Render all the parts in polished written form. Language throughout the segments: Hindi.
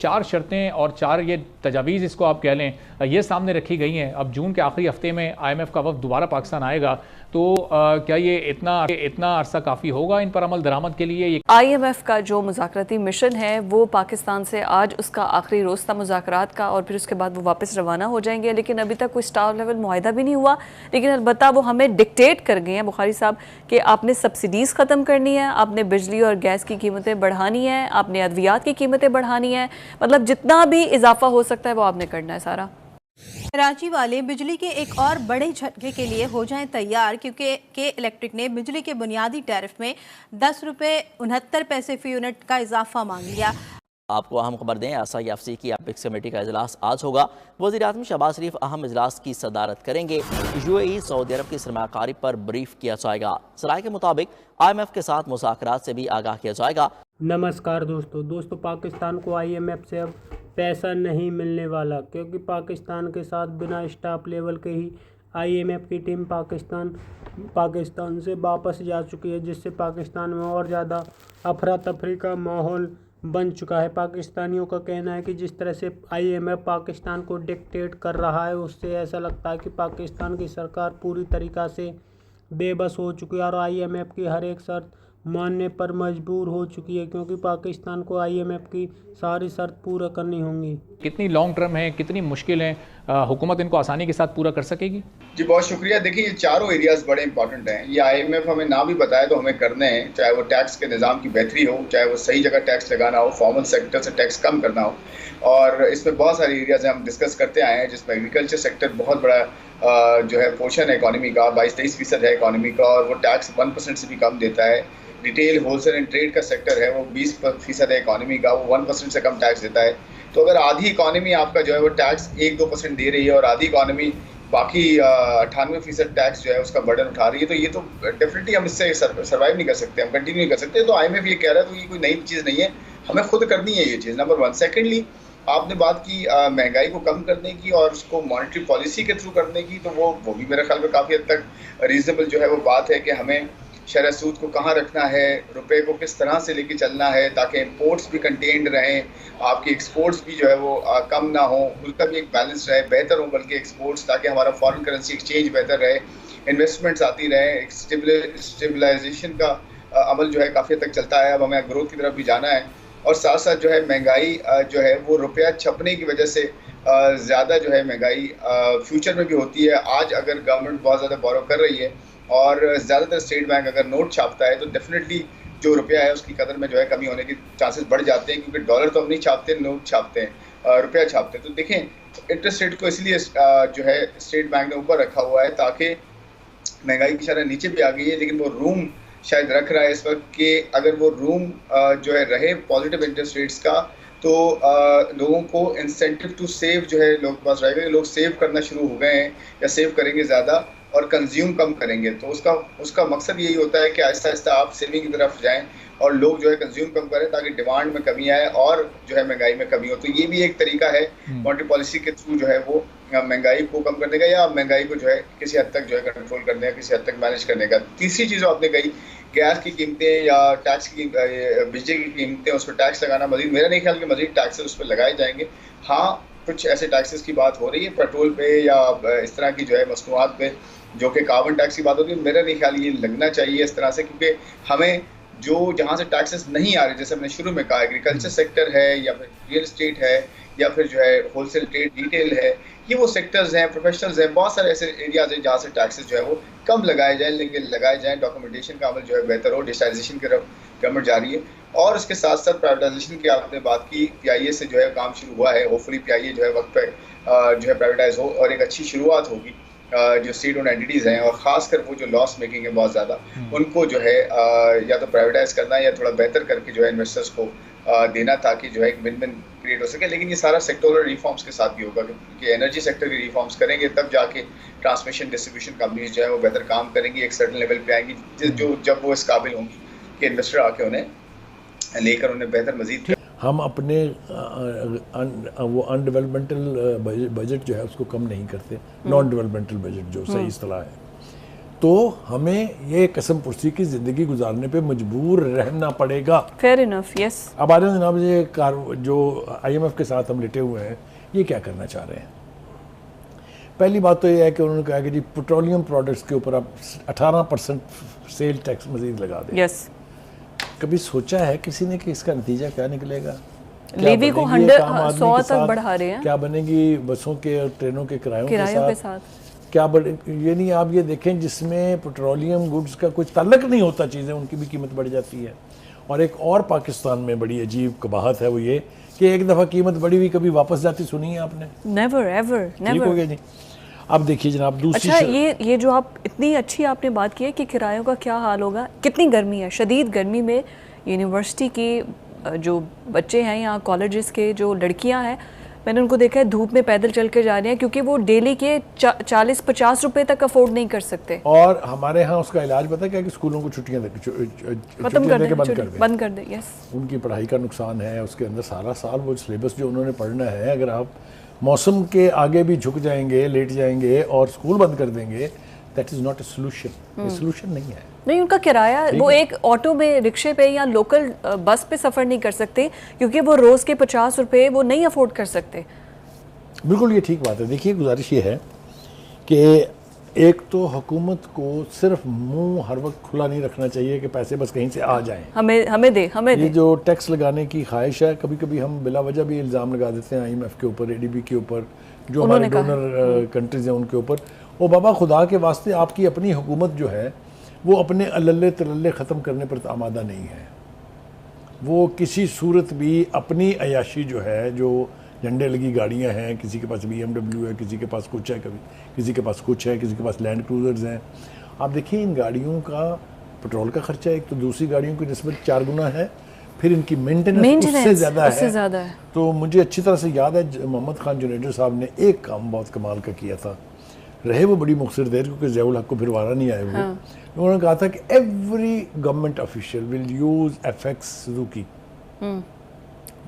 चार शर्तें और चार ये तजावीज़ इसको आप कह लें, ये सामने रखी गई हैं। अब जून के आखिरी हफ्ते में IMF का वफ़द दोबारा पाकिस्तान आएगा, तो क्या ये इतना अरसा काफ़ी होगा इन पर अमल दरामद के लिए? IMF का जो मुज़ाकराती मिशन है वो पाकिस्तान से आज उसका आखिरी रोज़ था मुज़ाकरात का, और फिर उसके बाद वो वापस रवाना हो जाएंगे। लेकिन अभी तक कोई स्टार लेवल मुआहिदा भी नहीं हुआ। लेकिन अलबत्ता वो हमें डिक्टेट कर गए हैं बुखारी साहब कि आपने सब्सिडीज़ ख़त्म करनी है, आपने बिजली और गैस की कीमतें बढ़ानी है, आपने अद्वियात की कीमतें बढ़ानी है, मतलब जितना भी इजाफा हो सकता है वो आपने करना है सारा। कराची वाले बिजली के एक और बड़े झटके के लिए हो जाएं तैयार, क्योंकि के इलेक्ट्रिक ने बिजली के बुनियादी टैरिफ में 10 रुपये 69 पैसे फी यूनिट का इजाफा मांग लिया। आपको अहम खबर दें, IFC की एपिक्स कमेटी का इजलास आज होगा। वज़ीर-ए-आज़म शहबाज शरीफ अहम इजलास की सदारत करेंगे। UAE सऊदी अरब की सरमाकारी पर ब्रीफ किया जाएगा। सराय के मुताबिक IMF के साथ मुज़ाकरात से भी आगाह किया जाएगा। नमस्कार दोस्तों, पाकिस्तान को IMF से अब पैसा नहीं मिलने वाला, क्योंकि पाकिस्तान के साथ बिना स्टाफ लेवल के ही IMF की टीम पाकिस्तान से वापस जा चुकी है, जिससे पाकिस्तान में और ज़्यादा अफरा तफरी का माहौल बन चुका है। पाकिस्तानियों का कहना है कि जिस तरह से IMF पाकिस्तान को डिक्टेट कर रहा है, उससे ऐसा लगता है कि पाकिस्तान की सरकार पूरी तरीक़ा से बेबस हो चुकी है और IMF की हर एक शर्त मानने पर मजबूर हो चुकी है, क्योंकि पाकिस्तान को IMF की सारी शर्त पूरा करनी होंगी। कितनी लॉन्ग टर्म है, कितनी मुश्किल है, हुकूमत इनको आसानी के साथ पूरा कर सकेगी? जी बहुत शुक्रिया। देखिए ये चारों एरियाज बड़े इंपॉर्टेंट हैं। ये IMF हमें ना भी बताए तो हमें करने हैं, चाहे वो टैक्स के निज़ाम की बेहतरी हो, चाहे वो सही जगह टैक्स लगाना हो, फॉर्मल सेक्टर से टैक्स कम करना हो। और इसमें बहुत सारी एरियाज हम डिस्कस करते आए हैं, जिसमें एग्रीकल्चर सेक्टर बहुत बड़ा जो है पोर्शन है इकॉनमी का, 22-23% है इकॉनमी का, और वो टैक्स 1% से भी कम देता है। रिटेल, होलसेल एंड ट्रेड का सेक्टर है वो 20% है इकॉनमी का, वो 1% से कम टैक्स देता है। तो अगर आधी इकॉनमी आपका जो है वो टैक्स 1-2% दे रही है और आधी इकॉनमी बाकी 98% टैक्स जो है उसका बर्डन उठा रही है, तो ये तो डेफिनेटली हम इससे सर्वाइव नहीं कर सकते, हम कंटिन्यू नहीं कर सकते। तो IMF ये कह रहा है तो ये कोई नई चीज़ नहीं है, हमें खुद करनी है ये चीज़, नंबर 1। सेकेंडली आपने बात की महंगाई को कम करने की और उसको मॉनेटरी पॉलिसी के थ्रू करने की, तो वो भी मेरे ख्याल में काफ़ी हद तक रीजनेबल जो है वो बात है कि हमें शरह सूद को कहाँ रखना है, रुपए को किस तरह से लेके चलना है ताकि इंपोर्ट्स भी कंटेन्ड रहें, आपकी एक्सपोर्ट्स भी जो है वो कम ना हो, उनका भी एक बैलेंस रहे, बेहतर हो बल्कि एक्सपोर्ट्स, ताकि हमारा फॉरेन करेंसी एक्सचेंज बेहतर रहे, इन्वेस्टमेंट्स आती रहे, स्टेबलाइजेशन का अमल जो है काफ़ी हद तक चलता है। अब हमें ग्रोथ की तरफ भी जाना है, और साथ साथ जो है महंगाई जो है वो रुपया छपने की वजह से ज़्यादा जो है महंगाई फ्यूचर में भी होती है। आज अगर गवर्नमेंट बहुत ज़्यादा बोरो कर रही है और ज़्यादातर स्टेट बैंक अगर नोट छापता है, तो डेफिनेटली जो रुपया है उसकी कदर में जो है कमी होने के चांसेस बढ़ जाते हैं, क्योंकि डॉलर तो हम नहीं छापते, नोट छापते हैं, रुपया छापते हैं। तो देखें इंटरेस्ट रेट को इसलिए जो है स्टेट बैंक ने ऊपर रखा हुआ है ताकि महंगाई की शरह नीचे भी आ गई है, लेकिन वो रूम शायद रख रहा है इस वक्त कि अगर वो रूम जो है रहे पॉजिटिव इंटरेस्ट रेट्स का, तो लोगों को इंसेंटिव टू सेव जो है लोगों के पास रहेगा, लोग सेव करना शुरू हो गए हैं या सेव करेंगे ज़्यादा और कंज्यूम कम करेंगे। तो उसका मकसद यही होता है कि आहिस्ता आहिस्ता आप सेविंग की तरफ जाएं और लोग जो है कंज्यूम कम करें ताकि डिमांड में कमी आए और जो है महंगाई में कमी हो। तो ये भी एक तरीका है मॉनेटरी पॉलिसी के थ्रू जो है वो महंगाई को कम करने का या महंगाई को जो है किसी हद तक जो है कंट्रोल करने का, किसी हद तक मैनेज करने का। तीसरी चीज़ आपने कही गैस की कीमतें या टैक्स की बिजली की कीमतें, उस पर टैक्स लगाना मजीद, मेरा नहीं ख्याल कि मजीद टैक्सेस उस पर लगाए जाएंगे। हाँ, कुछ ऐसे टैक्सेस की बात हो रही है पेट्रोल पे या इस तरह की जो है मसनूआत पे, जो कि कार्बन टैक्स की बात होती है। मेरा नहीं ख्याल ये लगना चाहिए इस तरह से, क्योंकि हमें जो जहाँ से टैक्सेस नहीं आ रहे, जैसे हमने शुरू में कहा एग्रीकल्चर सेक्टर है या फिर रियल एस्टेट है या फिर जो है होलसेल ट्रेड रिटेल है, ये वो सेक्टर्स हैं, प्रोफेशनल्स हैं, बहुत सारे ऐसे एरियाज हैं जहाँ से टैक्सेस जो है वो कम लगाए जाएँ, लेकिन लगाए जाएँ, डॉक्यूमेंटेशन का अमल जो है बेहतर हो, डिजिटाइजेशन की तरफ गवर्नमेंट जा रही है। और उसके साथ साथ प्राइवेटाइजेशन की आपने बात की, PIA से जो है काम शुरू हुआ है, होपफुली PIA जो है वक्त पे जो है प्राइवेटाइज हो और एक अच्छी शुरुआत होगी। जो स्टेट ओन एंटिटीज़ हैं और ख़ासकर वो जो लॉस मेकिंग है बहुत ज़्यादा, उनको जो है या तो प्राइवेटाइज करना या थोड़ा बेहतर करके जो है इन्वेस्टर्स को देना, ताकि जो है एक विन विन क्रिएट हो सके। लेकिन ये सारा सेक्टोरल रिफॉर्म्स के साथ भी होगा, क्योंकि एनर्जी सेक्टर की रिफॉर्म्स करेंगे तब जाके ट्रांसमिशन डिस्ट्रीब्यूशन कंपनीज जो है वो बेहतर काम करेंगी, एक सर्टेन लेवल पे आएंगी जो जब वो इस काबिल होंगी कि इन्वेस्टर आके उन्हें लेकर उन्हें बेहतर मजीद। हम अपने वो अनडेवलपमेंटल बजट जो है उसको कम नहीं करते, नॉन डेवलपमेंटल बजट जो सही इस्तेलाह है, तो हमें ये कसम पुरसी की ज़िंदगी गुजारने पे मजबूर रहना पड़ेगा। Fair enough, yes. अब आर्यन जनाब, ये जो IMF के साथ हम लेटे हुए हैं, ये क्या करना चाह रहे हैं? पहली बात तो ये है कि उन्होंने कहा कि जी पेट्रोलियम प्रोडक्ट्स के ऊपर आप 18% सेल टैक्स मजीद लगा दें। यस। कभी सोचा है किसी ने कि इसका नतीजा क्या निकलेगा? लेवी को 100 तक बढ़ा रहे हैं। क्या बनेगी बसों के और ट्रेनों के किरायों के साथ? क्या ये नहीं, आप ये देखें जिसमें पेट्रोलियम गुड्स का कुछ ताल्लुक नहीं होता चीज़ें, उनकी भी कीमत बढ़ जाती है। और एक और पाकिस्तान में बड़ी अजीब कबाहत है, वो ये कि एक दफ़ा कीमत बढ़ी हुई कभी वापस जाती सुनी है आपने? नेवर एवर, ठीक हो गया जी। अब देखिए जनाब, दूसरी अच्छा ये जो आप इतनी अच्छी आपने बात की है कि किरायों का क्या हाल होगा। कितनी गर्मी है, शदीद गर्मी में यूनिवर्सिटी की जो बच्चे हैं या कॉलेजेस के जो लड़कियां हैं, मैंने उनको देखा है धूप में पैदल चल के जा रहे हैं क्योंकि वो डेली के 40-50 रुपए तक अफोर्ड नहीं कर सकते। और हमारे यहाँ उसका इलाज पता है क्या, कि स्कूलों को छुट्टियाँ बंद कर दे। यस, उनकी पढ़ाई का नुकसान है, उसके अंदर सारा साल वो सिलेबस जो उन्होंने पढ़ना है, अगर आप मौसम के आगे भी झुक जाएंगे, लेट जाएंगे और स्कूल बंद कर देंगे, that is not a solution. ये सोल्यूशन नहीं है। नहीं, उनका किराया वो एक ऑटो में, रिक्शे पे या लोकल बस पे सफ़र नहीं कर सकते क्योंकि वो रोज़ के 50 रुपए वो नहीं अफोर्ड कर सकते। बिल्कुल, ये ठीक बात है। देखिए, गुजारिश ये है कि एक तो हुकूमत को सिर्फ मुंह हर वक्त खुला नहीं रखना चाहिए कि पैसे बस कहीं से आ जाएं। हमें दे। ये जो टैक्स लगाने की ख्वाहिश है, कभी कभी हम बिला वजह भी इल्ज़ाम लगा देते हैं IMF के ऊपर, ADB के ऊपर, जो हमारे डोनर कंट्रीज हैं उनके ऊपर। ओ बाबा, खुदा के वास्ते आपकी अपनी हुकूमत जो है वो अपने अल्ले तलल्ले ख़त्म करने पर आमादा नहीं है। वो किसी सूरत भी अपनी अयाशी जो है, जो झंडे लगी गाड़ियां हैं, किसी के पास BMW है, किसी के पास कुछ है, किसी के पास कुछ है, किसी के पास लैंड क्रूजर्स हैं। आप देखिए, इन गाड़ियों का पेट्रोल का खर्चा एक तो दूसरी गाड़ियों की निस्बत 4 गुना है, फिर इनकी मेंटेनेंस उससे ज़्यादा है। तो मुझे अच्छी तरह से याद है मोहम्मद खान जुनेजर साहब ने एक काम बहुत कमाल का किया था, रहे वो बड़ी मुख्तर देर क्योंकि ज़ियाउल हक को फिर वारा नहीं आए वो। उन्होंने कहा था कि every government official will use FX Suzuki,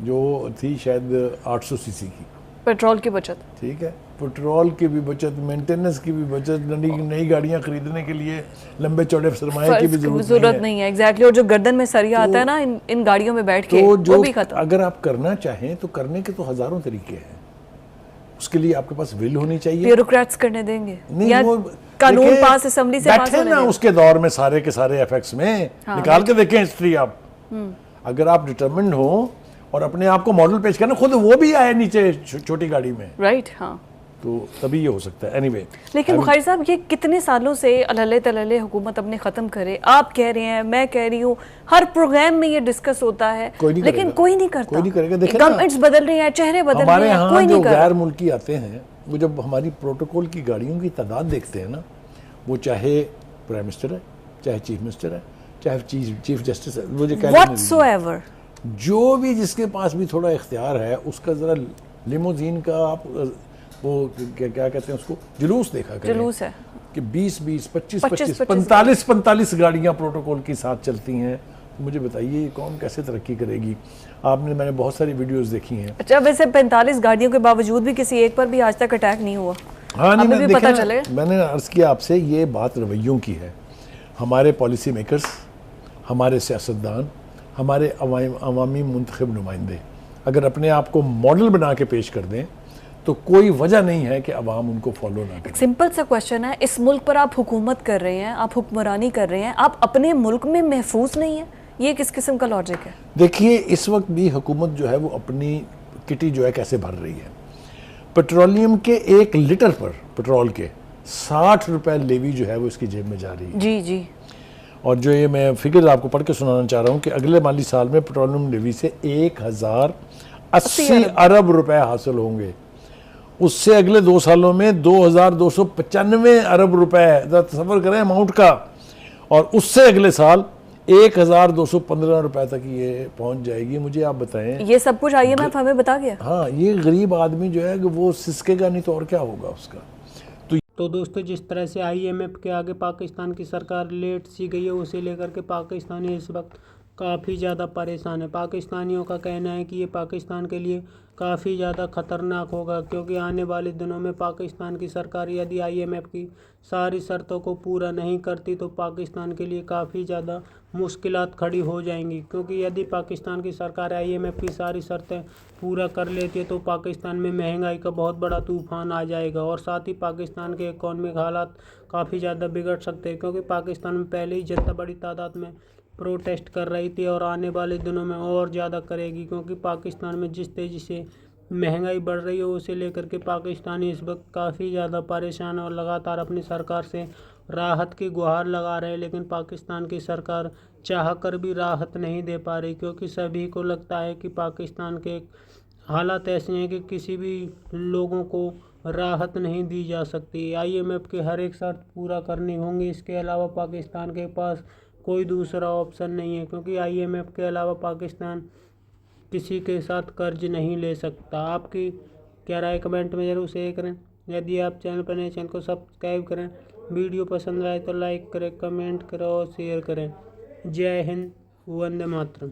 जो थी शायद 800 सीसी की, पेट्रोल की बचत। ठीक है, पेट्रोल की भी बचत, मेंटेनेंस की भी बचत, नई गाड़ियां खरीदने के लिए लंबे चौड़े सरमाए की भी जरूरत नहीं है। एग्जैक्टली। और जो गर्दन में सरिया आता है ना इन गाड़ियों में बैठ के, तो वो भी खत्म। अगर आप करना चाहें तो करने के तो हजारों तरीके हैं, उसके लिए आपके पास विल होनी चाहिए। ब्यूरोक्रेट्स करने देंगे नहीं, या वो कानून पास असेंबली से पास होने ना उसके दौर में सारे के सारे FX में निकाल के देखें हिस्ट्री आप। अगर आप डिटरमिन्ड हो और अपने आप को मॉडल पेश करना, खुद वो भी आए नीचे छोटी गाड़ी में, राइट। हाँ, तो तभी ये हो सकता है। एनीवे, लेकिन बुखारी साहब, ये कितने सालों से अल्ले तल्ले हुकूमत अपने ख़त्म करे, आप कह रहे हैं, मैं कह रही हूँ, हर प्रोग्राम में ये डिस्कस होता है, लेकिन कोई नहीं करता। कोई नहीं करेगा। गवर्नमेंट्स बदल रही हैं, चेहरे बदल रहे हैं, कोई नहीं कर रहा। गैर मुल्की आते हैं, वो जब हमारी प्रोटोकॉल की गाड़ियों की तादाद देखते हैं ना, वो चाहे प्राइम मिनिस्टर है, चाहे चीफ मिनिस्टर है, चाहे चीफ जस्टिस है, वो व्हाटसोएवर, जो भी जिसके पास भी थोड़ा इख्तियार है, उसका ज़रा लिमोजीन का आप वो क्या कहते हैं उसको, जुलूस देखा करें। जुलूस है कि 20-20, 25-25, 45-45 गाड़ियाँ प्रोटोकॉल के साथ चलती हैं। तो मुझे बताइए, ये कौम कैसे तरक्की करेगी? मैंने बहुत सारी वीडियोस देखी हैं। अच्छा, वैसे 45 गाड़ियों के बावजूद भी किसी एक पर भी आज तक अटैक नहीं हुआ। हाँ, नहीं, भी पता चले। मैंने अर्ज़ किया आपसे, ये बात रवैयों की है। हमारे पॉलिसी मेकर्स, हमारे सियासतदान, हमारे अवामी मुंतखब नुमाइंदे अगर अपने आप को मॉडल बना के पेश कर दें तो कोई वजह नहीं है कि अवाम उनको फॉलो ना करें। सिंपल सा क्वेश्चन है, इस मुल्क पर आप हुकूमत कर रहे हैं, आप हुक्मरानी कर रहे हैं, आप अपने मुल्क में महफूज नहीं है, ये किस किस्म का लॉजिक है? देखिए, इस वक्त भी हुकूमत जो है वो अपनी किटी जो है कैसे भर रही है। पेट्रोलियम के 1 लीटर पर पेट्रोल के 60 रुपए लेवी जो है वो इसकी जेब में जा रही है। जी जी। और जो ये मैं फिगर आपको पढ़ के सुनाना चाह रहा हूँ कि अगले माली साल में पेट्रोलियम लेवी से 1080 अरब रुपए हासिल होंगे। उससे अगले 2 सालों में 2295 अरब रुपए, तसव्वुर करें अमाउंट का, और उससे अगले साल 1215 रुपए तक ये पहुंच जाएगी। मुझे आप बताएं, ये सब कुछ IMF हमें बता गया। हाँ, ये गरीब आदमी जो है वो सिसकेगा नहीं तो और क्या होगा उसका। तो दोस्तों, जिस तरह से IMF के आगे पाकिस्तान की सरकार लेट सी गई है, उसे लेकर के पाकिस्तानी इस वक्त काफ़ी ज़्यादा परेशान है। पाकिस्तानियों का कहना है कि ये पाकिस्तान के लिए काफ़ी ज़्यादा ख़तरनाक होगा, क्योंकि आने वाले दिनों में पाकिस्तान की सरकार यदि IMF की सारी शर्तों को पूरा नहीं करती तो पाकिस्तान के लिए काफ़ी ज़्यादा मुश्किलात खड़ी हो जाएंगी। क्योंकि यदि पाकिस्तान की सरकार IMF की सारी शर्तें पूरा कर लेती है तो पाकिस्तान में महंगाई का बहुत बड़ा तूफान आ जाएगा, और साथ ही पाकिस्तान के इकॉनमिक हालात काफ़ी ज़्यादा बिगड़ सकते हैं। क्योंकि पाकिस्तान में पहले ही जनता बड़ी तादाद में प्रोटेस्ट कर रही थी और आने वाले दिनों में और ज़्यादा करेगी, क्योंकि पाकिस्तान में जिस तेज़ी से महंगाई बढ़ रही है उसे लेकर के पाकिस्तानी इस वक्त काफ़ी ज़्यादा परेशान और लगातार अपनी सरकार से राहत की गुहार लगा रहे हैं। लेकिन पाकिस्तान की सरकार चाह कर भी राहत नहीं दे पा रही, क्योंकि सभी को लगता है कि पाकिस्तान के हालात ऐसे हैं कि किसी भी लोगों को राहत नहीं दी जा सकती। IMF के हर एक शर्त पूरा करनी होंगी, इसके अलावा पाकिस्तान के पास कोई दूसरा ऑप्शन नहीं है, क्योंकि IMF के अलावा पाकिस्तान किसी के साथ कर्ज नहीं ले सकता। आपकी क्या राय कमेंट में ज़रूर शेयर करें। यदि आप चैनल पर नए, चैनल को सब्सक्राइब करें। वीडियो पसंद आए तो लाइक करें, कमेंट करें और शेयर करें। जय हिंद, वंदे मातरम।